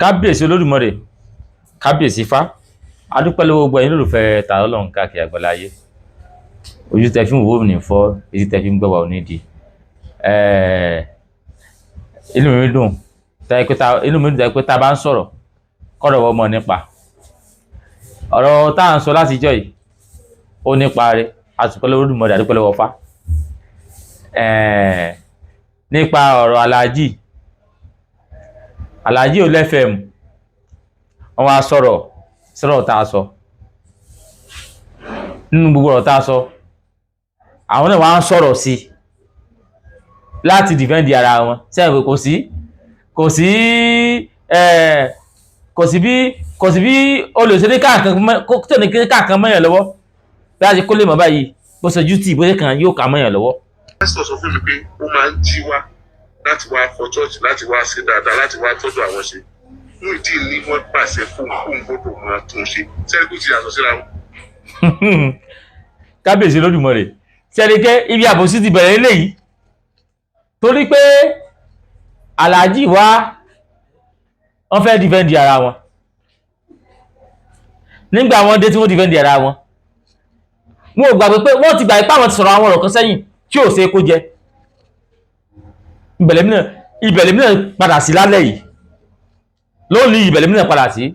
kábíyèsí olódùmarè, kábíyèsí fá, adúpẹ́ lọ́wọ́ gbogbo ẹ̀yin olólùfẹ́ Tààrà Ọlọ́run káàkiri àgbáláyé. Ojú tẹ́ fi ń wò ní fọ́, etí tẹ́ fi ń gbọ́ wa ò ní di. Inú mi dùn pé tá a bá ń sọ̀rọ̀ kọ́rọ̀ wọ́n mọ̀ nípa ọ̀rọ̀ tá à ń sọ látijọ́ yìí ó nípa rẹ̀, adúpẹ́ lọ́wọ́ olódùmarè, adúpẹ́ lọ́wọ́ fá. Nípa ọ̀rọ̀ Alhaji olẹ́fẹ̀mù, wọ́n wá sọ̀rọ̀ tá a sọ. Nínú gbogbo ọ̀rọ̀ tá a sọ, àwọn náà wá ń sọ̀rọ̀ sí láti dìfẹ́ǹdì ara wọn. Sẹ́yìn pé kò sí bí olùsèdè káàkan mọ́yàn lọ́wọ́ bí a ṣe kó lè mọ̀ báyìí bó ṣe jú tí ìbóyè kan yóò kà mọ́yàn lọ́wọ́. pásítọ̀ sọ fún mi pé ó máa ń jí wá láti wá fọ church, láti wá ṣe dáadáa, láti wá tọ́jú àwọn ṣe. Muyideen ní wọ́n pàṣẹ fún gbọ́dọ̀ máa tún ṣe. Sẹ́yìn kò ti yàtọ̀ síra wọn. Kábíyèsí Olódùmarè, sẹ́ríkẹ́ ibi àbòsí ti bẹ̀rẹ̀ eléyìí torí pé Alhaji wá wọ́n fẹ́ dìfẹ́ǹdì ara wọn. Nígbà wọn dé tí wọ́n dìfẹ́ǹdì ara wọn, wọn ò gbàgbé pé wọ́n ti gbà ipá wọn ti sọ̀rọ̀ àwọn ọ̀rọ̀ kan sẹ́yìn tí ò ṣe é kó jẹ. Ìbẹ̀lẹ̀ mìíràn padà sí lálẹ́ yìí lónìí, ìbẹ̀lẹ̀ mìíràn padà sí.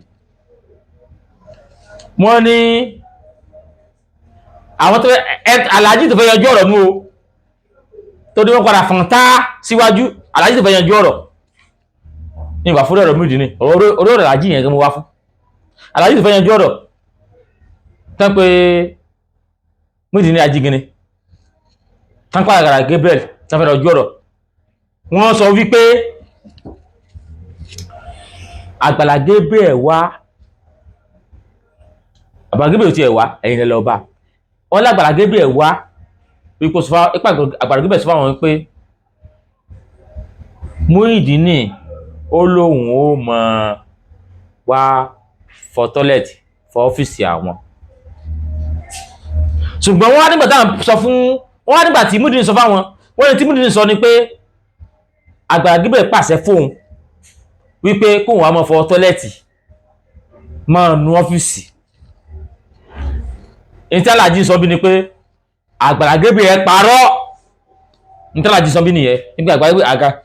Wọ́n ní àwọn tó Alhaji tó fẹ́ yanjú ọ̀rọ̀ nú o tó dé wọ́n padà fọ̀n tá síwájú. Alhaji tó fẹ́ yanjú ọ̀rọ̀ ní ìwà fúnra ọ̀rọ̀ Muyideen, orí ọ̀rọ̀ Alhaji yẹn gan mo wá fún. Alhaji tó fẹ́ yanjú ọ̀rọ̀ tán pé Muyideen ní ajígini tán pa Àgbàlá Gabriel tán fẹ́ yanjú ọ̀rọ̀. Wọ́n sọ wípé Àgbàlá Gabriel wá, Àgbàlá Gabriel ti ẹ̀ wá, ẹ̀yin lẹ lọ bá. Wọ́n l'Àgbàlá Gabriel wá wípé Àgbàlá Gabriel sọ fáwọn wípé Muyideen ó lóun ó mọ̀ wá fọ tọ́lẹ̀tì fọ ọ́fíìsì àwọn. Ṣùgbọ́n wọ́n wá nígbà tí Muyideen sọ fáwọn, wọ́n ní tí Muyideen sọ ni pé Àgbàlá Gabriel pàṣẹ fóun wípé kóun wá máa fọ tọ́lẹ̀tì máa nu ọ́fíìsì. Ìtí Alhaji sọ bí ni pé Àgbàlá Gabriel parọ́. Ìtí Alhaji sọ bí nìyẹn nígbà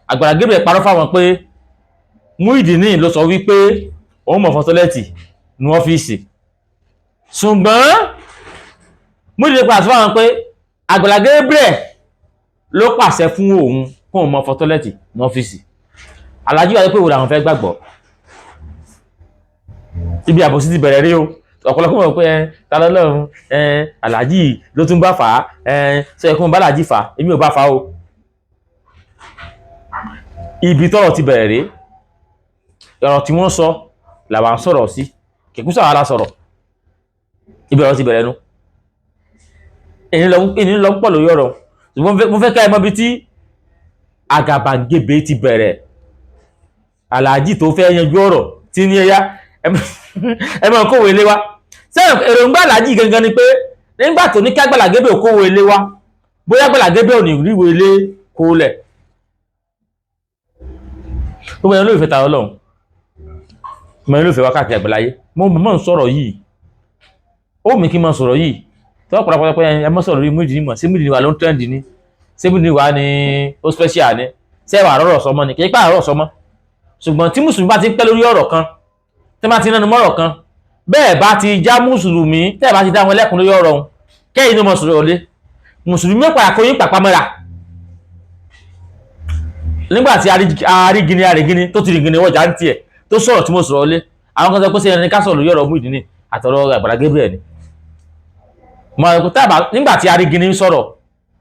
Àgbàlá Gabriel parọ́ fáwọn pé Muyideen ló sọ wípé òun máa fọ tọ́lẹ̀tì nu ọ́fíìsì. Ṣùgbọ́n Muyideen pàṣẹ fáwọn pé Àgbàlá Gabriel ló pàṣẹ fún òun kóun máa fọ tọ́lẹ̀tì nu ọ́fíìsì. Alhaji wá pé òun làwọn fẹ́ gbàgbọ́. Ibi àbòsí ti bẹ̀rẹ̀ rí o. Ọ̀pọ̀lọpọ̀ mọ̀ pé Tààrà Ọlọ́run Alhaji ló tún bá fà á, ṣe ẹkún bá Alhaji fà á, èmi ò bá fà á o. Ibi tọ́rọ̀ ti bẹ̀rẹ̀ rí, ọ̀rọ̀ tí wọ́n sọ làwọn sọ̀rọ̀ sí, kìkú sàwọn alá sọ̀rọ̀. Ibi ọ̀rọ̀ ti bẹ̀rẹ̀ nu. Èyí lọ pọ̀ lórí ọ̀rọ̀, mo fẹ́ ká ẹ mọ̀ bí tí àgàbàgebè ti bẹ̀rẹ̀. Alhaji tó fẹ́ yanjú ọ̀rọ̀ tí ní ẹyá ẹ máa kówó ilé wa. Sẹ́yìn èròǹgbà Alhaji gangan ni pé nígbà tó ní kí Àgbàlá Gabriel kówó ilé wa, bóyá Àgbàlá Gabriel ò ní ríwo ilé kó lẹ̀. Gbogbo ẹni olóòfẹ́ Tààrà Ọlọ́run, mo ẹni olóòfẹ́ wákàtí àgbáláyé, mo mọ̀ ń sọ̀rọ̀ yìí, ó mi kí n máa sọ̀rọ̀ yìí tí wọ́n pọ̀lọpọ̀ pé ẹ mọ́ sọ̀rọ̀ rí Muyideen mọ̀, ṣé Muyideen wà ló ń trend ni, ṣé Muyideen wà ní ó special ni, ṣé wà rọ̀rọ̀ sọmọ ni, kì í pa àrọ̀ sọmọ. Ṣùgbọ́n tí mùsùlùmí bá ti ń pẹ́ lórí ọ̀rọ̀ kan, tí wọ́n bá ti ń rẹ́nu mọ́rọ̀ kan, bẹ́ẹ̀ bá ti já mùsùlùmí, tẹ́ẹ̀ bá ti dá wọn lẹ́kùn lórí ọ̀rọ̀ òun, kẹ́yìn ní mọ̀ sọ̀rọ̀ lé mùsùlùmí padà kó yín pàpamọ́ra. Nígbà tí arigini tó ti rìngìnì wọ́jà ń tiẹ̀ tó sọ̀rọ̀ tí mo sọ̀rọ̀ lé, àwọn kan sọ pé ṣé ẹni ká sọ̀rọ̀ lórí ọ̀rọ̀ Muyideen àtọ̀rọ̀ Àgbàlá Gabriel ni. Nígbà tí arigini ń sọ̀rọ̀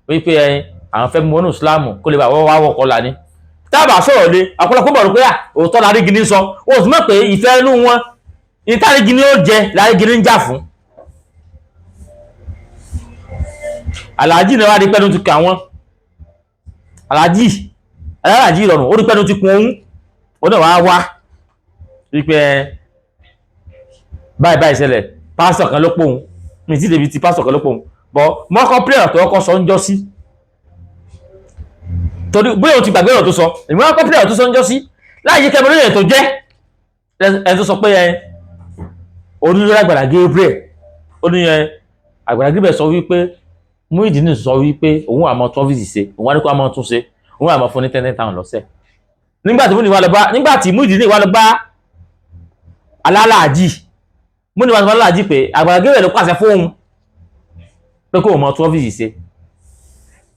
wípé àwọn fẹ́ mú wọnú Ìsìlámù kó lè bá wọ́n wá wọ́kọ̀ là ní. Tábà sọ̀rọ̀ lé ọ̀pọ̀lọpọ̀ bọ̀rọ̀ pé òótọ́ l'arigini sọ, ó sì mọ̀ pé ìfẹ́ inú wọn ní tárigini ó jẹ l'arigini ń jà fún. Alhaji náà wá rí pẹ́nu ti kà wọ́n. Alhaji ìrọ̀rùn ó rí pẹ́nu ti kun ohun, ó náà wá wípé báyìí ṣẹlẹ̀, pásítọ̀ kan ló pòun ní tí débi ti pásítọ̀ kan ló pòun bọ́ mọ́kọ́ pírẹ̀ tó ọkọ̀ sọ ń jọ sí. Torí bóyá o ti gbàgbé ọ̀rọ̀ tó sọ, èmi wọ́n kọ́ pírẹ̀ tó sọ ń jọ sí láì yí kẹmọ́ lóyè tó jẹ́ ẹni tó sọ pé onílé Àgbàlá Gabriel ó ní Àgbàlá Gabriel sọ wípé Muyideen sọ wípé òun àmọ́ tún ọ́fíìsì ṣe òun wá ní kó àmọ́ tún ṣe òun àmọ́ fún ní 10,000 lọ́sẹ̀ nígbà tí Muyideen wá lọ bá alálàájì Muyideen wá lọ bá alálàájì pé Àgbàlá Gabriel ló pàṣẹ fóun pé kó mọ tún ọ́fíìsì ṣe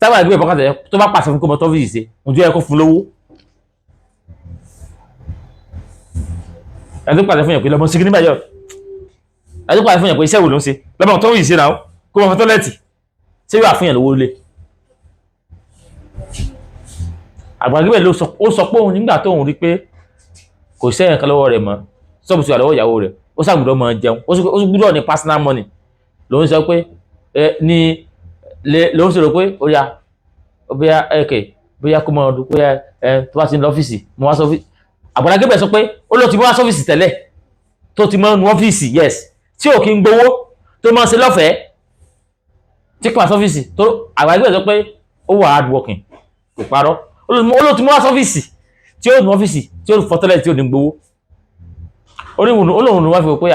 táwọn Àgbàlá Gabriel tó bá pàṣẹ fún kó mọ tún ọ́fíìsì ṣe ǹjẹ́ ẹ kó fún lówó ẹni tó pàṣẹ fún yẹn pé lọ́mọ sí kí nígbà yọ ẹni tó pàṣẹ fún yẹn pé iṣẹ́ wo ló ń ṣe lọ́mọ tó ń yìí ṣe náà kó mọ fún tọ́lẹ̀tì ṣé yóò àfihàn lówó lé Àgbàlá Gabriel ó sọ pé òun nígbà tóun rí pé kò sẹ́yìn kan lọ́wọ́ rẹ̀ mọ́ sọ́ọ̀bù tí wà lọ́wọ́ ìyàwó rẹ̀ ó ṣàgbọ́dọ̀ máa jẹun ó gbúdọ̀ ní personal money lòun sọ pé lòun sọ pé ó yá bóyá kó mọ ọdún bóyá tó bá ti ní ọ́fíìsì mo wá sọ́fíìsì Àgbàlá Gabriel sọ pé ó lọ ti mú wá sọ́fíìsì tẹ́lẹ̀ tó ti mọ́ nu ọ́fíìsì yes tí ò kí ń gbowó tó máa ń ṣe lọ́fẹ̀ẹ́ tí kò wá sọ́fíìsì tó Àgbàlá Gabriel sọ pé ó wà hard working kò parọ́ ó lọ ti mú wá sọ́fíìsì tí ó nu ọ́fíìsì tí ó fọ tọ́lẹ̀ tí ò ní gbowó olóhùn wá fi wò pé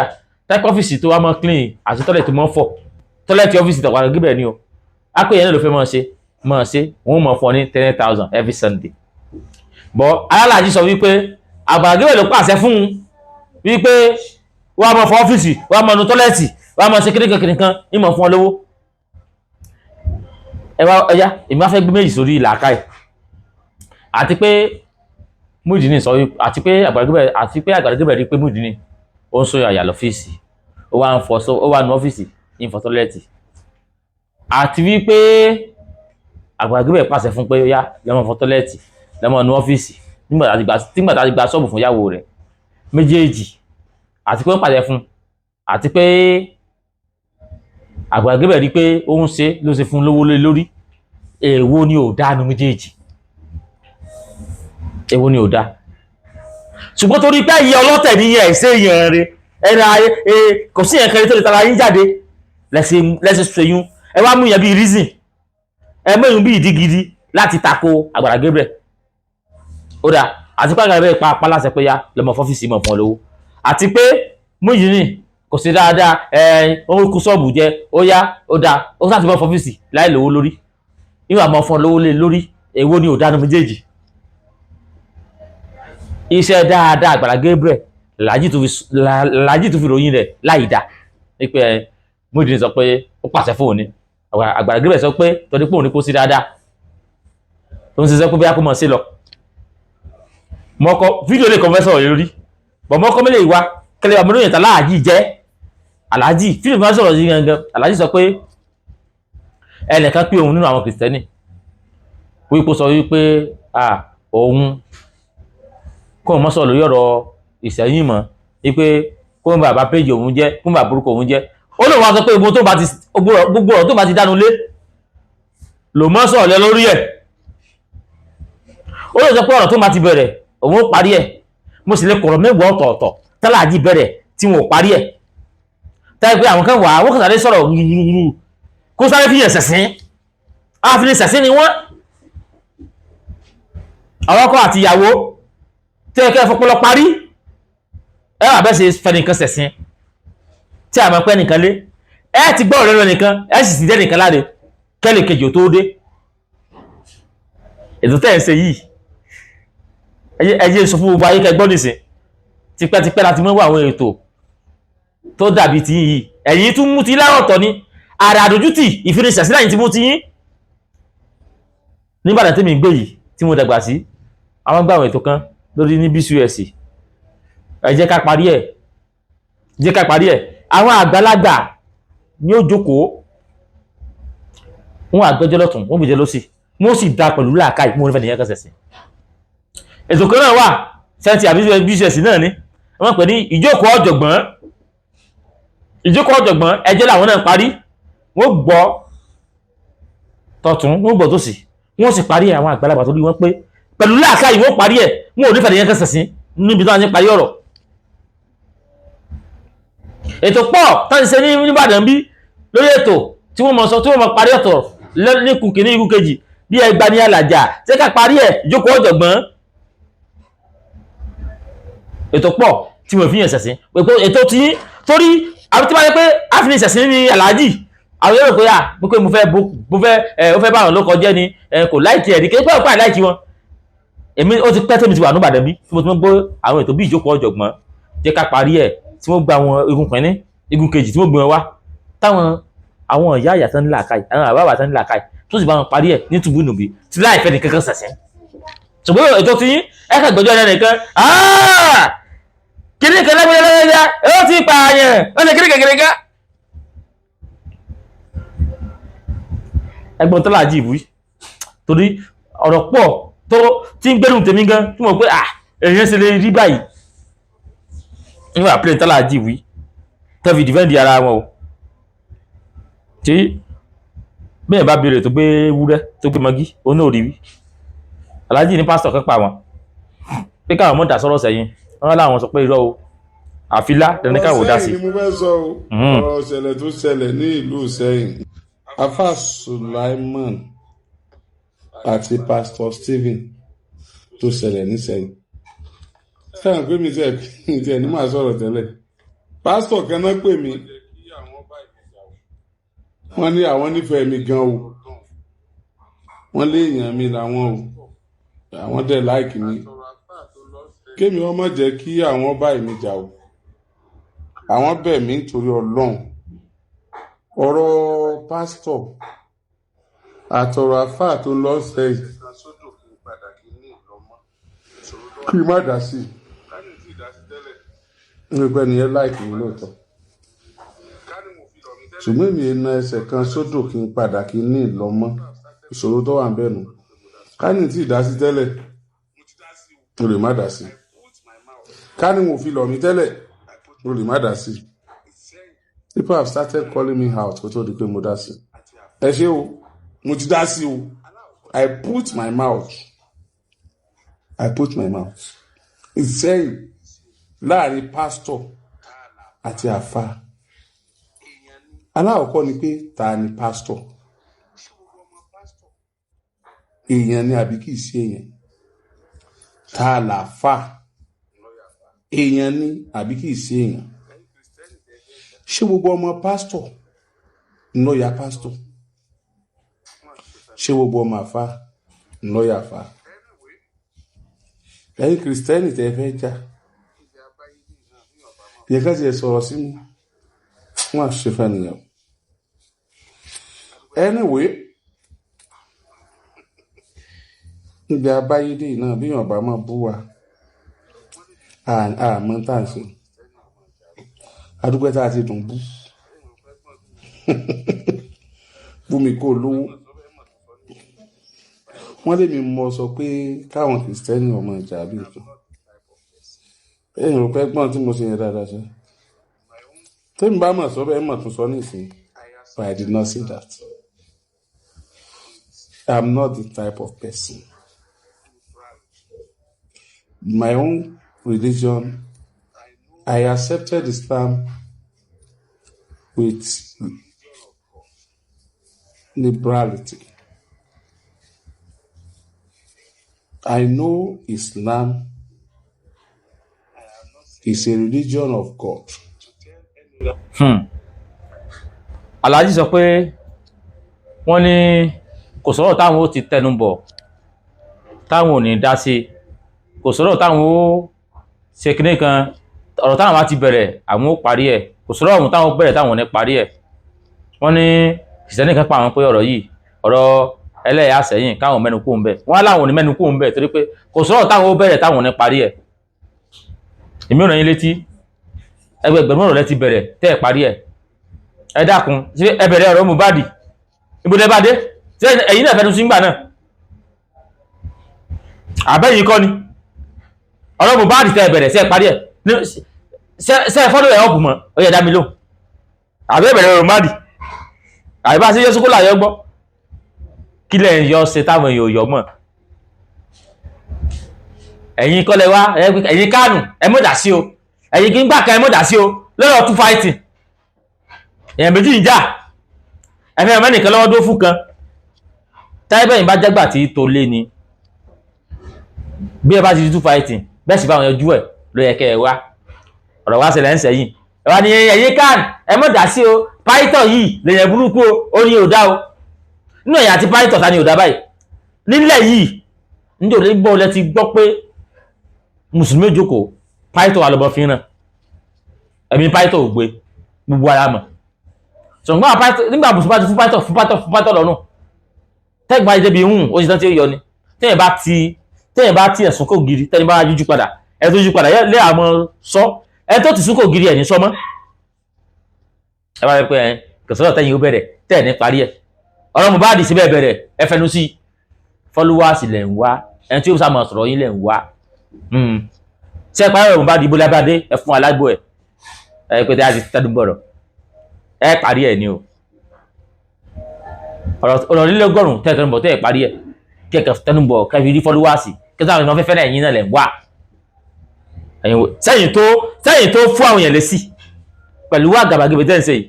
type ọ́fíìsì tó wá mọ́ clean àti tọ́lẹ̀ tó mọ́ fọ̀ tọ́lẹ̀ tí ọ́fíìsì Àgbàlá Gabriel ni o á pé yẹn náà ló fẹ́ máa ṣe òun mọ̀ fọ́ ní 10,000 every Sunday bọ́ alálàájì sọ wípé Àgbàlá Gabriel ló pàṣẹ fún un wípé wọ́n á mọ̀ fọ́ ọ́fíìsì wọ́n á mọ̀ nu tọ́lẹ̀tì wọ́n á mọ̀ ṣe kíníkan ní mọ̀ fún ọ lówó ẹ̀yà èmi wá fẹ́ gbé méjì sórí làákàyè àti pé Muyideen sọ àti pé Àgbàlá Gabriel rí pé Muyideen ó ń sọ àyà lọ́fíìsì ó wá nu ọ́fíìsì ní fọ́ tọ́lẹ̀tì àti wípé Àgbàlá Gabriel pàṣẹ fún pé yá lọ́mọ fọ́ tọ́lẹ̀tì lọ́mọ nu ọ́fíìsì nígbà tí a ti gba ṣọ́ọ̀bù fún ìyàwó rẹ̀ méjèèjì àti pé ó pàṣẹ fún àti pé Àgbàlá Gabriel rí pé ó ń ṣe ló ṣe fún lówó lórí èwo ni ò dáa nu méjèèjì èwo ni ò dáa ṣùgbọ́n torí pé ìyẹn ọlọ́tẹ̀ níyẹn ẹ̀ṣẹ́ èèyàn rẹ̀ ẹ̀rọ ayé kò sí ẹ̀kan tó lè tara yín jáde lẹ́sẹ̀ ṣẹyún ẹ wá mú yẹn bí reason ẹ mẹ́yìn bí ìdí gidi láti tako Àgbàlá Gabriel ó dáa àti pé Àgbàlá Gabriel pa láṣẹ pé yá lọ́mọ fọ́fíìsì mọ̀ fún ọ lówó àti pé Muyideen kò sí dáadáa ó kú ṣọ́ọ̀bù jẹ ó yá ó dáa ó sáà ti mọ̀ fọ́fíìsì láì lówó lórí ìwà mọ̀ fún ọ lówó lé lórí èwo ni ò dánu méjèèjì iṣẹ́ dáadáa Àgbàlá Gabriel làájì tó fi ròyìn rẹ̀ láì dá pé Muyideen sọ pé ó pàṣẹ fóun ni Àgbàlá Gabriel sọ pé torí pé òun ní kó sí dáadáa tó ń ṣiṣẹ́ pé bí a kò mọ̀ sí lọ mọ́kọ́ fídíò lè kọ́fẹ́sọ̀ rẹ̀ lórí bọ̀ mọ́kọ́ mẹ́lẹ̀ ìwá kẹlẹ́ ọmọdé yẹn tàláàjì jẹ́ aláàjì fídíò máa sọ̀rọ̀ yìí gangan aláàjì sọ pé ẹnìkan pé òun nínú àwọn kìrìsìtẹ́nì wípé sọ wípé òun kó mọ́ sọ̀rọ̀ lórí ọ̀rọ̀ ìṣẹ́yìn mọ́ wípé kó ń bàbá péjì òun jẹ́ kó ń bàbá burúkú òun jẹ́ ó lè wá sọ pé gbogbo ọ̀rọ̀ tó bá ti dánu lé lò mọ́ sọ̀rọ̀ lé lórí ẹ̀ ó lè sọ pé ọ̀rọ̀ tó bá ti bẹ̀rẹ̀ òun ó parí ẹ̀ mo sì lè kọ̀rọ̀ mẹ́wàá ọ̀tọ̀ọ̀tọ̀ tálàjì bẹ̀rẹ̀ tí wọn ò parí ẹ̀ táyé pé àwọn kan wà wọ́n kàn sáré sọ̀rọ̀ rúrú kó sáré fi yẹn sẹ̀sìn àfihàn sẹ̀sìn ni wọ́n àwọn ọkọ àti ìyàwó tí ẹ kẹ́ fọpọlọ parí ẹ wà bẹ́ẹ̀ ṣe fẹ́nìkan sẹ̀sìn tí a máa pẹ́ nìkan lé ẹ ti gbọ́ ọ̀rẹ́ rẹ̀ nìkan ẹ sì ti dẹ́ nìkan láre kẹ́lẹ̀ kejì ò tó dé ètò tẹ́ ẹ̀ ń ṣe yìí ẹyẹ sọ fún gbogbo ayé kẹgbọ́n nìsín tipẹ́tipẹ́ láti mọ́ àwọn ètò tó dàbí ti yìí ẹ̀yìn tún mú ti lárọ̀tọ̀ ní ààrẹ àdójútì ìfinisẹ̀ sí láyìn tí mú ti yín nígbàdàn tẹ́mi gbé yìí tí mo dàgbà sí àwọn gbà àwọn ètò kan lórí ní BCOS ẹ jẹ́ ká parí ẹ̀ àwọn àgbàlagbà ní ó jókòó wọn àgbẹ́jọ́ lọ́tún wọn bìjẹ́ lọ́sì wọn sì dá pẹ̀lú làákàyè mú onífẹ́ nìyẹn kẹsẹ̀ sí ètò kan náà wà sẹ́ńtì àbí BCOS náà ni wọ́n pè ní ìjókòó ọ̀jọ̀gbọ́n ẹjẹ́ làwọn náà parí wọ́n gbọ́ tọ̀tún wọ́n gbọ́ tòsì wọ́n sì parí àwọn àgbàlagbà tó rí wọn pé pẹ̀lú làákàyè wọ́n parí ẹ̀ wọn ò nífẹ̀ẹ́ nìyẹn kẹsẹ̀ sí níbi tó wọ́n ti parí ọ̀rọ̀ ètò pọ̀ tán ti ṣe ní Ìbàdàn bí lórí ètò tí wọ́n mọ̀ sọ tí wọ́n mọ̀ parí ọ̀tọ̀ ní ikú kìíní ikú kejì bí ẹgbà ní alàjà ṣé ká parí ẹ̀ ìjókòó ọ̀jọ̀gbọ́n ètò pọ̀ tí mo fi yàn ṣẹ̀sìn pé ètò tí torí àwọn tí wọ́n yẹ pé àfihàn ìṣẹ̀sìn ní aláàjì àwọn yóò rò pé pé mo fẹ́ ó fẹ́ bá àwọn lóko jẹ́ ni kò láìkí ẹ̀ ní kí pé ọ̀pá láìkí wọn èmi ó ti pẹ́ tẹ́mi ti wà ní Ìbàdàn bí tí mo ti mọ́ gbọ́ àwọn ètò bí ìjókòó ọ̀jọ̀gbọ́n jẹ́ ká parí ẹ̀ tí wọ́n gba àwọn igun kìíní igun kejì tí wọ́n gbé wọn wá táwọn àwọn ìyá àyàtọ̀ nílà káì àwọn àbá àbàtọ̀ nílà káì tó sì bá wọn parí ẹ̀ ní tùbúnùbí tí láìfẹ́ ní kankan ṣẹ̀sìn ṣùgbọ́n ètò tí ẹ̀ka gbọ́jọ́ ẹ̀rẹ́ nìkan kìíní kan lẹ́gbẹ̀rẹ́ ó ti pààyàn ó ṣe kìíní kékeré ká ẹgbọ́n tó láàjì ìwú torí ọ̀rọ̀ pọ̀ tó tí ń gbẹ́rù tèmi gan tí mo pé èèyàn ṣe lè rí báyìí nígbà plane tó láàjì ìwú tó fi dìfẹ́ǹdì ara wọn o tí bẹ́ẹ̀ bá béèrè tó gbé wúrẹ́ tó gbé mọ́gí oní òrìwí aláàjì ní pásítọ̀ kan pa wọn pé káwọn mọ́ dà sọ́rọ̀ sẹ́yìn wọ́n láwọn sọ pé irọ́ o àfilá dandan káwọn dá sí. ọ̀sẹ̀ ni mo fẹ́ sọ ọ̀rọ̀ ìṣẹ̀lẹ̀ tó ṣẹlẹ̀ ní ìlú Ìṣẹ̀yìn afa Sulaiman àti pastor Stephen tó ṣẹlẹ̀ níṣẹ̀yìn sẹ́yìn pé mi tiẹ̀ ní màá sọ̀rọ̀ tẹ́lẹ̀ pásítọ̀ kan náà pè mí wọ́n ní àwọn nífẹ̀ẹ́ mi gan o wọ́n lé èèyàn mi làwọn o àwọn dẹ̀ láìkì mi kémi ọmọ jẹ́ kí àwọn bá èmi jà o àwọn bẹ̀ mí nítorí Ọlọ́run ọ̀rọ̀ pásítọ̀ àtọ̀rọ̀ àfáà tó lọ sẹ́yìn kí má dá sí nígbà nìyẹn láìkì mi lóòótọ́ ṣùgbọ́n èmi na ẹsẹ̀ kan sódò kí n padà kí n ní ìlọ́mọ́ ìṣòro tó wà ń bẹ̀nu ká ní tí ìdásí tẹ́lẹ̀ mo lè má dá sí ká ní mo fi lọ̀ mí tẹ́lẹ̀ mo lè má dá sí people have started calling me out kó tó di pé mo dá sí ẹ ṣé o mo ti dá sí o I put my mouth ìsẹ́yìn láàrin pásítọ̀ àti àfáà aláwọ̀kọ́ ni pé ta ni pásítọ̀ èèyàn ni àbí kìí ṣe èèyàn ta làáfà èèyàn ni àbí kìí ṣe èèyàn ṣé gbogbo ọmọ pásítọ̀ ń lọ ya pásítọ̀ ṣé gbogbo ọmọ àfà ń lọ ya àfà ẹ̀yin kìrìsìtẹ́nì tẹ́ fẹ́ jà yẹ ká tiẹ̀ sọ̀rọ̀ sí mi wọ́n á ṣe fẹ́ nìyẹn. Anyway, níbi abáyédè náà bí yàn bá máa bú wa àmọ́ tá à ń ṣe adúgbò tá a ti dùn bú bú mi kó lówó wọ́n lè mi mọ sọ pé káwọn kìrìsìtẹ́nì ọmọ ìjà bí nǹkan èèyàn ò pẹ́ gbọ́n tí mo ṣe yẹn dáadáa ṣe tẹ́mi bá mọ̀ sọ bẹ́ẹ̀ mọ̀ tún sọ nísìnyí but I did not say that. I'm not the type of person. My own religion, I accepted Islam with liberality. I know Islam is a religion of God. Alhaji sọ pé wọ́n ní kò sọ̀rọ̀ táwọn ó ti tẹnu bọ̀ táwọn ò ní dá sí kò sọ̀rọ̀ táwọn ó ṣe kíní kan ọ̀rọ̀ táwọn bá ti bẹ̀rẹ̀ àwọn ó parí ẹ̀ kò sọ̀rọ̀ ọ̀hún táwọn bẹ̀rẹ̀ táwọn ò ní parí ẹ̀ wọ́n ní kìsìtẹ́nì kan pa àwọn pé ọ̀rọ̀ yìí ọ̀rọ̀ ẹlẹ́yà sẹ́yìn káwọn mẹ́nu kú ń bẹ̀ wọ́n láwọn ò ní mẹ́nu kú ń bẹ̀ torí pé kò sọ̀rọ̀ táwọn ó bẹ̀rẹ̀ táwọn ò ní parí ẹ̀ èmi ò ràn yín létí ẹgbẹ̀gbẹ̀rún ọ̀rọ̀ lẹ ti bẹ̀rẹ̀ tẹ́ ẹ̀ parí ẹ̀ ẹ dákun ṣé ẹ bẹ̀rẹ̀ ọ̀rọ̀ Mohbad ibùdó bá dé ṣé ẹ̀yin náà fẹ́nu sí ń gbà náà àbẹ́yìn kọ́ ni ọ̀rọ̀ Mohbad tẹ́ ẹ bẹ̀rẹ̀ ṣé ẹ parí ẹ̀ ṣé ẹ fọ́lọ́ ẹ̀ ọ̀pù mọ́ ó yẹ dá mi lóhùn àbẹ́ bẹ̀rẹ̀ ọ̀rọ̀ Mohbad àbíbá sí yẹ́sùkú làyọ́ gbọ́ kí lẹ́yìn yọ ṣe táwọn èèyàn yọ mọ̀ ẹ̀yin kọ́lẹ̀ wá ẹ̀yin Kánù ẹ mọ̀ dá sí o ẹ̀yin kí ń gbà kan ẹ mọ̀ dá sí o lọ́rọ̀ two fighting èèyàn méjì ń jà ẹ̀fẹ́ ọmọ nìkan lọ́wọ́ dó fún kan táìbẹ̀yìn bá jágbà tí tó lé ni bí ẹ bá ti two fighting bẹ́ẹ̀ sì bá wọn yanjú ẹ̀ ló yẹ kẹ́ ẹ wá ọ̀rọ̀ wá ṣẹlẹ̀ ń sẹ́yìn ẹ wá ní ẹ̀yẹ kan ẹ mọ̀ dá sí o pàìtọ̀ yìí lèyàn burúkú o ó ní òdá o nínú ẹ̀yà àti pàìtọ̀ ta ni òdá báyìí nílẹ̀ yìí níjọ́ lè gbọ́ lẹ ti gbọ́ pé mùsùlùmí jókòó pàìtọ̀ wà lọ́bọ̀ fi ràn ẹ̀mí pàìtọ̀ ò gbé gbogbo ara mọ̀ ṣùgbọ́n pàìtọ̀ nígbà mùsùlùmí bá ti fún pàìtọ̀ lọ́nà tẹ́gbà ìdẹ́bi hùn ó sì tán tí ó yọ ni tẹ́yìn bá ti ẹ̀sùn kò gírí tẹ́yìn bá yíjú padà ẹ̀ tó yíjú padà lé àmọ́ sọ ẹ̀ tó ti sún kò gírí ẹ̀ ní sọmọ́ ẹ bá rẹ pé ẹ kẹsàn-án tẹ́yìn ó bẹ̀rẹ̀ tẹ́ẹ̀ ní parí ẹ̀ ọ̀rọ̀ Mohbad sí bẹ́ẹ̀ bẹ̀rẹ̀ ẹ fẹnu sí followers lẹ̀ ń wá ẹni tí ó sá mọ̀ sọ̀rọ̀ yín lẹ̀ ń wá ṣe é parí ọ̀rọ̀ Mohbad ibo lábàdé ẹ fún alágbó ẹ pé tẹ́ a ti tẹ́nu bọ̀rọ̀ ẹ parí ẹ̀ ni o ọ̀rọ̀ lílọ́gọ́rùn-ún tẹ́ tẹ́nu bọ̀ tẹ́ ẹ parí ẹ̀ kẹ́kẹ́ tẹ́nu bọ̀ kẹ́fi rí followers kẹ́sàn-án àwọn fẹ́fẹ́ náà ẹ̀yìn náà lẹ̀ ń wá sẹ́yìn tó fún àwọn èèyàn lésì pẹ̀lú àgàbàgebè tẹ́ ń ṣe yìí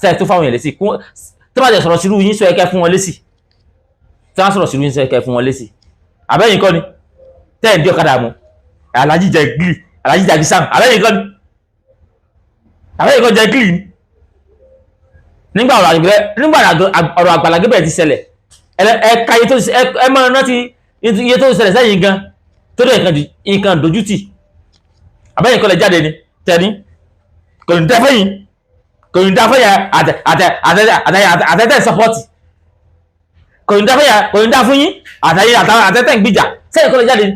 sẹ́yìn tó fún àwọn èèyàn lésì tó bá jẹ́ sọ̀rọ̀ sírú yín sọ ẹ̀kẹ́ fún wọn lésì tí wọ́n sọ̀rọ̀ sírú yín sọ ẹ̀kẹ́ fún wọn lésì àbẹ́yìn kọ́ ni tẹ́ ẹ̀ ń dí ọ̀kadà mu alájí jẹ gírí alájí jẹ gísàm àbẹ́yìn kọ́ ni àbẹ́yìn kọ́ jẹ gírí ni nígbà ọ̀rọ̀ àgbàlagbẹ̀ ti ṣẹlẹ̀ ẹ̀ka ẹ máa rántí iye tó ṣẹlẹ̀ sẹ́yìn gan tó dé nǹkan dojútì àbẹ́yìn kọ́ lẹ jáde ni tẹ́ni kò ní dá fẹ́yìn kò ní dá fẹ́yà àtẹ́tẹ́ sọpọ́tì kò ní dá fẹ́yà kò ní dá fún yín àtẹ́tẹ́ gbìjà sẹ́yìn kọ́ lẹ jáde ni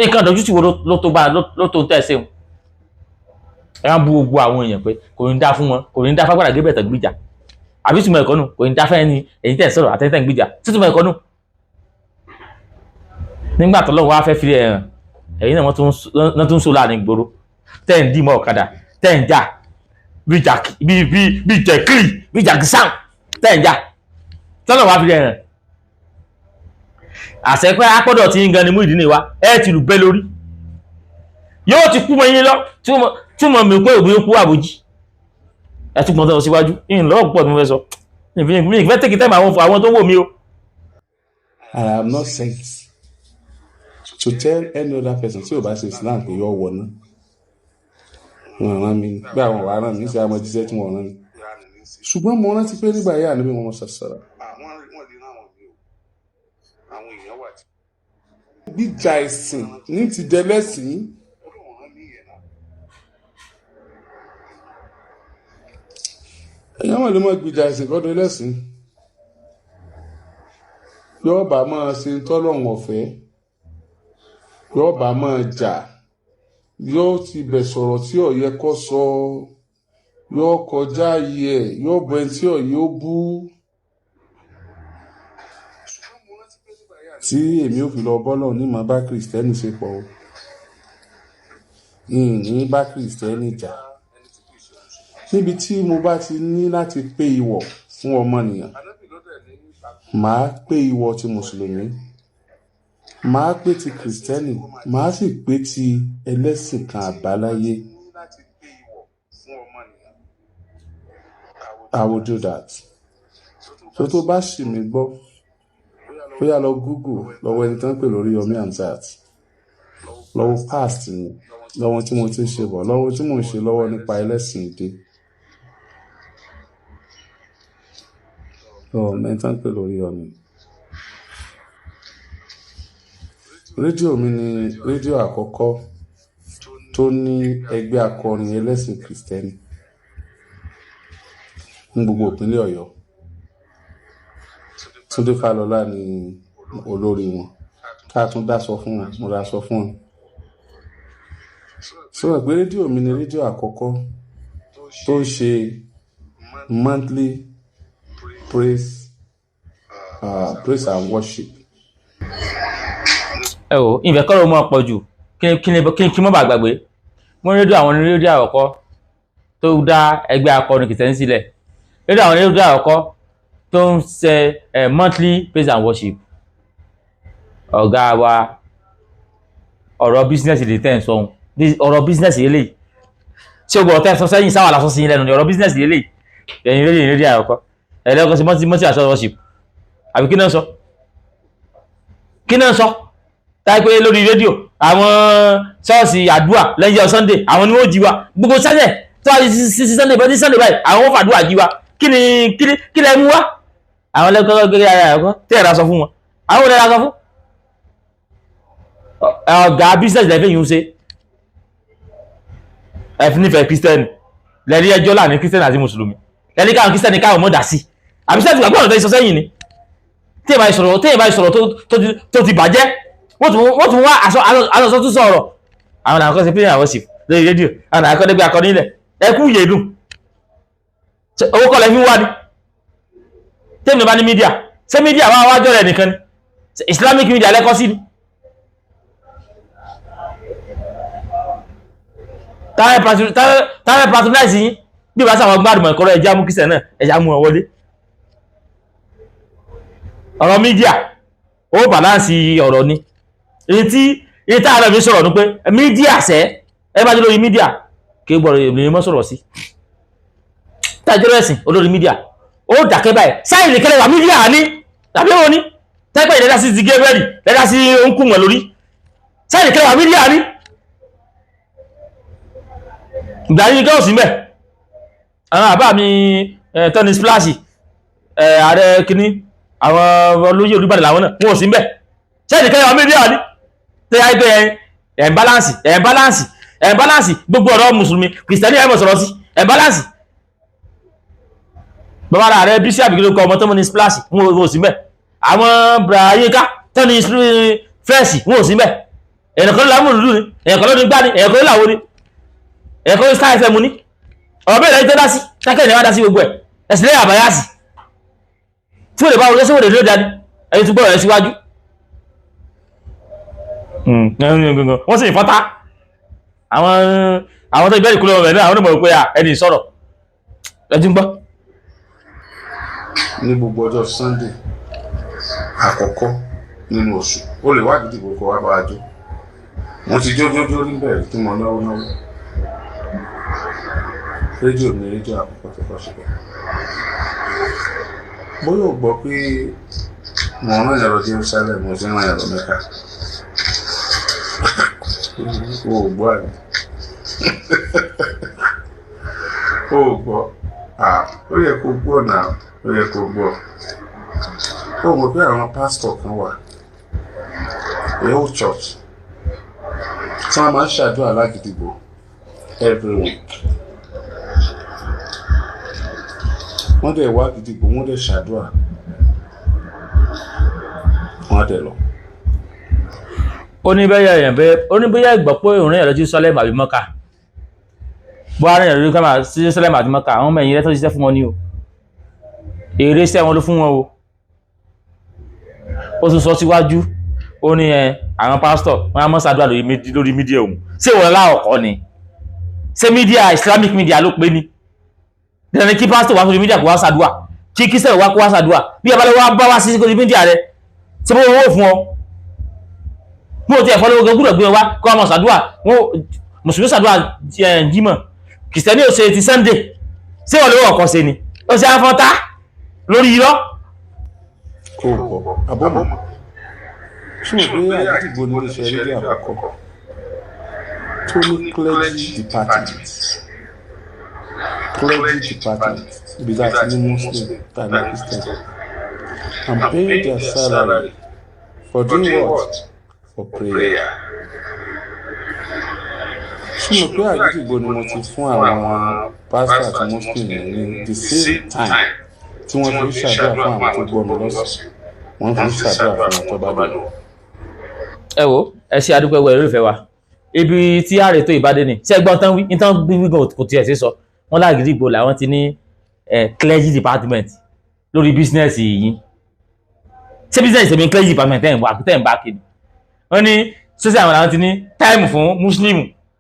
nǹkan dojútì wo ló tó tẹ́ ṣeun ẹ máa bú gbogbo àwọn èèyàn pé kò ní dá fún wọn kò ní dá fagbára gébẹ̀ tẹ̀ gbìjà àbí túmọ̀ ẹ̀kọ́ nù kò ní dá fẹ́ ni èyí tẹ̀ sọ̀rọ̀ àtẹ́tẹ́ gbìjà sí túmọ̀ ẹ̀kọ́ nù nígbà tó lọ́wọ́ wá fẹ́ fi ẹ̀hàn ẹ̀yìn náà wọ́n tún so láàrin ìgboro tẹ́ ń dì mọ́ ọ̀kadà tẹ́ ń jà bí jẹ̀kìrì bí jàkísàn tẹ́ ń jà tọ́lọ̀ wá fi ẹ̀hàn àṣẹ pé apọ́dọ̀ tí ń gan ni mú ìdí nìwá ẹ̀ ti lù bẹ́ lórí yóò ti kú mọ́ yín lọ túmọ̀ mi pé òbí kú àbójì ẹ̀ tún pọ̀ tọ́ síwájú ìyìn lọ́wọ́ púpọ̀ tí mo fẹ́ sọ mi ìfẹ́ tẹ́kì tẹ́mà àwọn tó wò mí o. I am not sent to tell any other person tí o bá ṣe Islam pé yọ wọ̀ náà wọn rán mi pé àwọn wàá rán mi sí àwọn jíṣẹ́ tí wọ́n rán mi ṣùgbọ́n mo rántí pé nígbà yà níbi wọn ṣàṣàrà. gbíjà ẹ̀sìn ní ti dẹlẹ́sìn èèyàn wà ló mọ̀ gbìjà ẹ̀sìn kọ́dọ̀ ẹlẹ́sìn yóò bá máa ṣe tọ́lọ́run ọ̀fẹ́ yóò bá máa jà yóò ti bẹ̀ sọ̀rọ̀ tí ó yẹ kó sọ yóò kọjá ayé ẹ̀ yóò bọ ẹni tí ó yẹ ó bú tí èmi ò fi lọ bọ́lọ̀ ní màá bá kìrìsìtẹ́nì ṣe pọ̀ o ní bá kìrìsìtẹ́nì jà níbi tí mo bá ti ní láti pé ìwọ̀ fún ọmọnìyàn màá pé ìwọ̀ ti mùsùlùmí màá pé ti kìrìsìtẹ́nì màá sì pé ti ẹlẹ́sìn kan àbáláyé. I will do that. So tó bá ṣì mí gbọ́ bóyá lọ Google lọ́wọ́ ẹni tó ń pè lórí Yomi Hamzat lọ́wọ́ past mi lọ́wọ́ tí mo ti ń ṣe bọ̀ lọ́wọ́ tí mo ń ṣe lọ́wọ́ nípa ẹlẹ́sìn ìdè ẹni tó ń pè lórí Yomi. Rédíò mi ni rédíò àkọ́kọ́ tó ní ẹgbẹ́ akọrin ẹlẹ́sìn kìrìsìtẹ́nì ní gbogbo ìpínlẹ̀ Ọ̀yọ́. Túndé Fálọlá ni olórí wọn ká tún dáṣọ fún wọn mo dáṣọ fún wọn. Sọ pé rédíò mi ni rédíò àkọ́kọ́ tó ń ṣe monthly praise and worship. ẹ o ìfẹ́ kọ́ ló mọ́ pọ̀ jù kí mọ́ bá gbàgbé wọ́n rédíò àwọn rédíò àkọ́kọ́ tó dá ẹgbẹ́ akọrin kìtẹ́ sílẹ̀ rédíò àwọn rédíò àkọ́kọ́ tó ń ṣe monthly praise and worship. Ọ̀gá wa ọ̀rọ̀ business lè tẹ́ ń sọ ohun ọ̀rọ̀ business yìí lè ṣé o gbọ́dọ̀ tẹ́ sọ sẹ́yìn sáwà lásán sí yín lẹ́nu ni ọ̀rọ̀ business yìí lè ẹ̀yìn rédíò àkọ́kọ́ ẹ̀lẹ́kọ́ sí monthly àṣọ worship àbí kí náà sọ táyé pé lórí rédíò àwọn ṣọ́ọ̀ṣì àdúrà lẹ́yìn Sunday àwọn ni wọ́n jí wa gbogbo sẹ́lẹ̀ tó wá sí Sunday bẹ́ẹ̀ sí Sunday báyìí àwọn wọ́n fàdúrà jí wa kí lẹ mú wá àwọn lẹ́kọ̀ọ́ gẹ́gẹ́ ara ẹ̀kọ́ tẹ́ ẹ̀rọ sọ fún wọn àwọn olè ra sọ fún ọ̀gá business lẹ́fẹ̀ẹ́ yìí ń ṣe ẹ̀fín nífẹ̀ẹ́ kírísítẹ́nì lẹ́rí ẹjọ́ láàrin kírísítẹ́nì àti mùsùlùmí lẹ́rí káwọn kírísítẹ́nì káwọn mọ́ dà sí àbí sẹ́ẹ̀tì gbàgbọ́ ọ̀nà tó sọ sẹ́yìn ni tí ìbá ìsọ̀rọ̀ tó ti bàjẹ́ wọ́n tún wá aṣọ tó sọ̀rọ̀ àwọn àwọn kan ṣe pínlẹ̀ àwọn sì lórí rédíò àwọn akọ́dẹ́gbẹ́ akọni ilẹ̀ ẹkú yèédùn owó kọ́lẹ̀ fi wá ní tẹ́mi bá ní mídíà ṣé mídíà wá wájọ́ rẹ̀ nìkan ni Islamic media lẹ́kọ́ sí ni tààrẹ patronize yín bí ìbá sáwọn gbádùn ẹ̀kọ́rọ̀ ẹja mú kíṣẹ̀ náà ẹja mú ọ wọlé ọ̀rọ̀ mídíà ó bàláǹsì ọ̀rọ̀ ni èyí tí ààrẹ mi sọ̀rọ̀ ní pé mídíà sẹ́ ẹ bá jẹ́ lórí mídíà kí gbọ́rọ̀ èmi mọ́ sọ̀rọ̀ sí tájọ́rọ̀ ẹ̀sìn olórí mídíà ó dàkẹ́ báyìí sáyìn lè kẹ́lẹ́ wà mídíà ní tàbí wọn ní tẹ́pẹ́ ìdẹ́dá sí ti gé rẹ́dì lẹ́dá sí oúnkùn wọn lórí sáyìn lè kẹ́lẹ́ wà mídíà ní ìgbà yìí gẹ́ọ̀sì mẹ́ àwọn àbá mi tọ́ni splash ààrẹ kìíní àwọn olóyè Olúbàdàn làwọn náà wọn ò sí mbẹ ṣẹ́ẹ̀dì kẹ́yọ̀ mídíà ní tẹ́ yá gbé ẹ̀ǹbáláǹsì gbogbo ọ̀rọ̀ mùsùlùmí kìrìsìtẹ́nì ẹ̀mọ̀ sọ̀rọ̀ sí ẹ̀ǹbáláǹsì bàbá rẹ̀ bí sí àbíkí kọ ọmọ tó mọ́ ní splash wọn ò sí mbẹ àwọn brayinka tó ní fẹ́ẹ̀sì wọn ò sí mbẹ ẹ̀yẹ̀kọ́ ló lámù lùlù ni ẹ̀yẹ̀kọ́ ló ní gbá ni ẹ̀yẹ̀kọ́ ló làwọ́ ni ẹ̀yẹ̀kọ́ ló Star FM ní ọ̀rọ̀ bẹ́ẹ̀ lẹ́yìn tó dá sí tákẹ́ ìnáwó dá sí gbogbo ẹ̀ ẹ̀sìn lẹ́yìn àbáyásì tí ó lè bá wọlé sówòdè ló dání ẹni tó gbọ́rọ̀ rẹ̀ síwájú wọ́n sì fọ́tá àwọn tó ìbẹ̀rẹ̀ kúlọ̀ rẹ̀ náà àwọn onímọ̀ pé ẹni sọ̀rọ̀ ẹjú ń gbọ́. ní gbogbo ọjọ́ Sunday àkọ́kọ́ nínú oṣù ó lè wá gidi gbogbo wá bá a jó wọ́n ti jójójó níbẹ̀ tí mo náwó rédíò ní rédíò àkọ́kọ́ tó kọ́ síbẹ̀ bóyá ò gbọ́ pé mo rán ẹ̀rọ Jerusalem mo ti rán ẹ̀rọ Mẹ́kà o gbọ́ àná o gbọ́ ó yẹ kó gbọ́ náà ó yẹ kó gbọ́ ó mọ̀ pé àwọn pásítọ̀ kan wà real church tí wọ́n máa ń ṣàdúrà lágídígbò every week wọ́n dẹ̀ wá gidigbo wọ́n dẹ̀ ṣàdúrà wọ́n dẹ̀ lọ. oníbẹ̀yà ìgbọ́ pé òun rìn Jerusalem àbí Mọ́kà bó ara rìn lórí sí Jerusalem àti Mọ́kà àwọn ọmọ ẹ̀yìn rẹ̀ tó ṣiṣẹ́ fún wọn ní o èrè iṣẹ́ wọn ló fún wọn o ó tún sọ síwájú ó ní àwọn pásítọ̀ wọn á mọ́ ṣàdúrà lórí mídíà òun ṣé ìwọ̀n láọ̀kọ́ ni ṣé mídíà Islamic media ló pé ní dẹ̀rẹ̀ kí pásítọ̀ wá sórí mídíà kó wá ṣàdúà kí kírísítẹ̀nì wá kó wá ṣàdúà bí abalẹ̀ wá bá wá sí sórí mídíà rẹ̀ tí mo wó fún ọ mo ti ẹ̀fọ́ lówó gbúdọ̀ gbé wá kó wá mọ̀ ṣàdúà wọn mùsùlùmí ṣàdúà jímọ̀ kìrìsìtẹ́nì ò ṣe ti Sunday ṣé wọ́n lówó ọkọ̀ ṣe ni ó ṣe afọ́tá lórí irọ́. kò bọ̀ abọ́mọ̀ ṣùgbọ́n pé àdìgbò ní iléeṣẹ́ rédíò àkọ́kọ́ tó ní clergy department ibi tí a ti ní Muslim tàbí Christian and pay their salary for doing what? For prayer. ṣùgbọ́n pé àdìgbò ni mo ti fún àwọn pásítọ̀ àti Muslim ní the same time tí wọ́n fi ń ṣàdúrà fún àwọn tó gbọ́ mi lọ́sàn-án wọ́n fi ń ṣàdúrà fún àwọn tó bá dọ̀. ẹ wo ẹ ṣe àdúpẹ́ wẹ̀ lórí ìfẹ́ wa ibi tí ààrẹ tó ìbádé ni ṣé ẹgbọ́n tán wí ìtàn gbígbọ́n kò tiẹ̀ sí sọ wọ́n láàgìrì ìgbò làwọn ti ní clergy department lórí bísínẹ́sì yìí ṣé bísínẹ́sì tẹ̀mí clergy department tẹ̀ ń wá tẹ̀ ń bá kiri wọ́n ní sọ́sẹ̀ àwọn làwọn ti ní táìmù fún muslim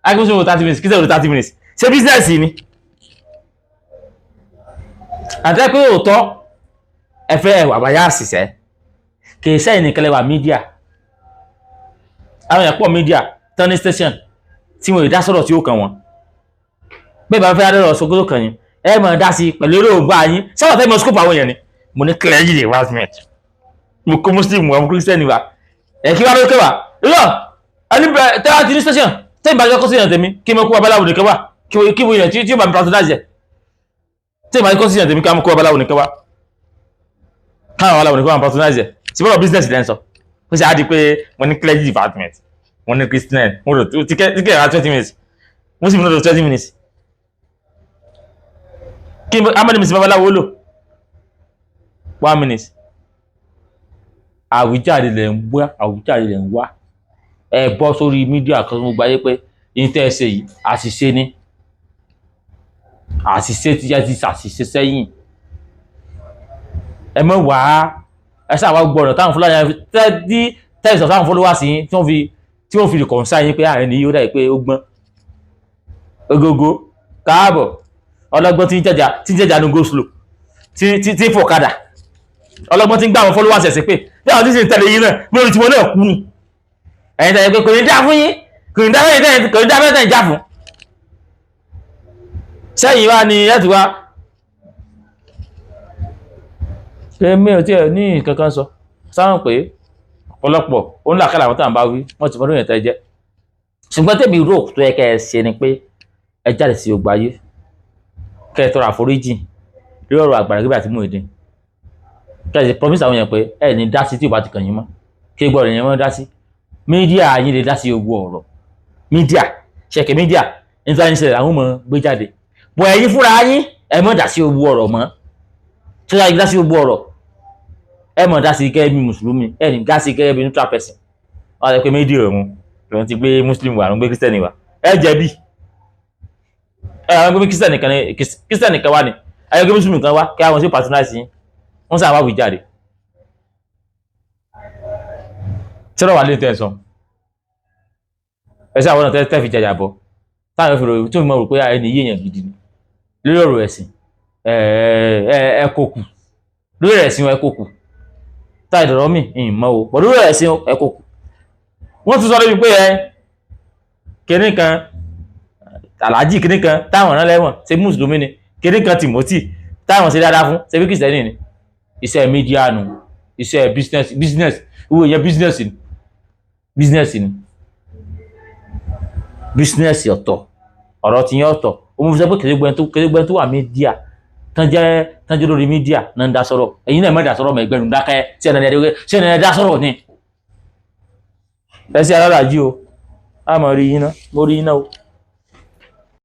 agbésùn 30 minutes kí sẹ́wọ̀n 30 minutes ṣé bísínẹ́sì ni àtẹ́ pé òótọ́ ẹ̀fẹ́ àbáyá àṣìṣẹ́ kì í sẹ́yìn nìkan lẹ́wà mídíà àwọn èèyàn pọ̀ mídíà turning station tí wọ́n ìdá sọ̀rọ̀ tí ó kàn wọ́n bẹ́ẹ̀ bá fẹ́ adọ́rọ̀ ṣogoro kan yín ẹ mọ̀ dá sí pẹ̀lú eré ògbà yín sábà fẹ́ mọ̀ scope àwọn èèyàn ni mo ní clergy department mo kó muslim wa mo christian wa ẹ kí wá ló kẹwàá irọ́ ẹni bẹ̀rẹ̀ tẹ́lá ti ní station tẹ́yìn bá jẹ́ kọ́ sí ìyàn tèmi kí mo kó babaláwo nìkan wá kí mo yàn tí ó bá mi patronize ẹ̀ tẹ́yìn bá jẹ́ kọ́ sí ìyàn tèmi kí mo kó babaláwo nìkan wá káwọn babaláwo nìkan wá patronize ẹ̀ sí bọ́lọ̀ business lẹ́ ń sọ ó ṣe á di pé mo ní clergy department mo ní christian mo rò tíkẹ́ ra 20 minutes mo sì mú lọ́dọ̀ 20 minutes kí amadi mi sí babaláwo lò 1 minute àwíjàre lẹ̀ ń wá ẹ bọ́ sórí mídíà kan gbogbo ayé pé ìtẹ́ ẹsẹ̀ yìí àṣìṣe ni àṣìṣe ti yẹ ti ṣàṣìṣe sẹ́yìn ẹ mọ̀ wá ẹ sáà wá gbọ́dọ̀ táwọn fúlàní tẹ́lẹ̀ sọ táwọn followers yín tí wọ́n fi lè kọ̀ǹsá yín pé ààrẹ ni yóò dà pé ó gbọ́n ogogo káàbọ̀ ọlọ́gbọ́n tí ń jẹ́jà ní go slow tí fọ̀kadà ọlọ́gbọ́n tí ń gbà àwọn followers ẹ̀sìn pé bí àwọn tí ń ṣe tẹ̀lé yín náà lórí tí wọ́n náà kú ni ẹ̀yin tẹ̀lé pé kò ní dá fún yín kò ní dá fẹ́ẹ́ tẹ̀ já fún sẹ́yìn wá ni ẹ̀ tí wá ṣe mí ò tí ẹ̀ ní kankan sọ sáwọn pé ọ̀pọ̀lọpọ̀ ó ń làkàlà àwọn tó à ń bá wí wọ́n ti fọdún yẹn tẹ́ jẹ́ ṣùgbọ́n tèmi rò tó yẹ kẹ́ ẹ ṣe ni pé ẹ jáde sí gbogbo ayé kẹ́ ẹ tọrọ àforíjì lórí ọ̀rọ̀ Àgbàlá Gabriel àti Muyideen kẹ́ ẹ sì promise àwọn yẹn pé ẹ ní dá sí tí ò bá ti kàn yín mọ́ kí gbọ́dọ̀ yẹn mọ́ dá sí mídíà yín lè dá sí gbogbo ọ̀rọ̀ mídíà ṣẹ̀kẹ̀ mídíà nítorí ní ṣẹlẹ̀ àwọn ọmọ gbé jáde bọ̀ ẹ̀yin fúnra yín ẹ mọ̀ dá sí gbogbo ọ̀rọ̀ mọ́ tó yà dá sí gbogbo ọ̀rọ̀ ẹ mọ̀ dá sí gẹ́gẹ́ bí mùsùlùmí ẹ ní dá sí gẹ́gẹ́ bí neutral person wọ́n á sọ pé mídíà òun lòun ti gbé muslim wà lòun gbé kírísítẹ́nì wà ẹ jẹ̀bi àwọn gbé kírísítẹ́nì kan wá ní ẹ gbé muslim kan wá kí àwọn sí patronize yín wọ́n sábà wí jáde tẹ́rọ wà lè tẹ́sán ẹ̀sẹ̀ àwọn ọ̀nà tẹ́ fi jẹjà bọ́ táwọn fi ròyìn tó fi mọ̀ rò pé ẹni yéèyàn gidi ni lórí ọ̀rọ̀ ẹ̀sìn ẹ̀kọ́kù lórí ẹ̀sìn ẹ̀kọ́kù táì dọ̀rọ̀ mi ìmọ̀ o pọ̀ lórí ẹ̀sìn ẹ̀kọ́kù wọ́n tún sọ lórí pé kìnní kan aláàjì kìnní kan táwọn ọ̀rán lẹ́wọ̀n ṣe mùsùlùmí ni kìnní kan Timothy táwọn ṣe dáadáa fún ṣe bí kìsẹ́nì ni iṣẹ́ mídíà nù iṣẹ́ business owó ìyẹn business ọ̀tọ̀ ọ̀rọ̀ ti yẹn ọ̀tọ̀ òun fi sọ pé kèrègbẹ́ tó wà mídíà tán jẹ́ lórí mídíà náà ń dá sọ̀rọ̀ ẹ̀yin náà mẹ́ta sọ̀rọ̀ ẹgbẹ̀rún dákẹ́ sí ẹ̀nà ẹ̀dá sọ̀rọ̀ ni ẹ sí aláàjì o a mọ̀ rí yín náà mo rí yín náà o.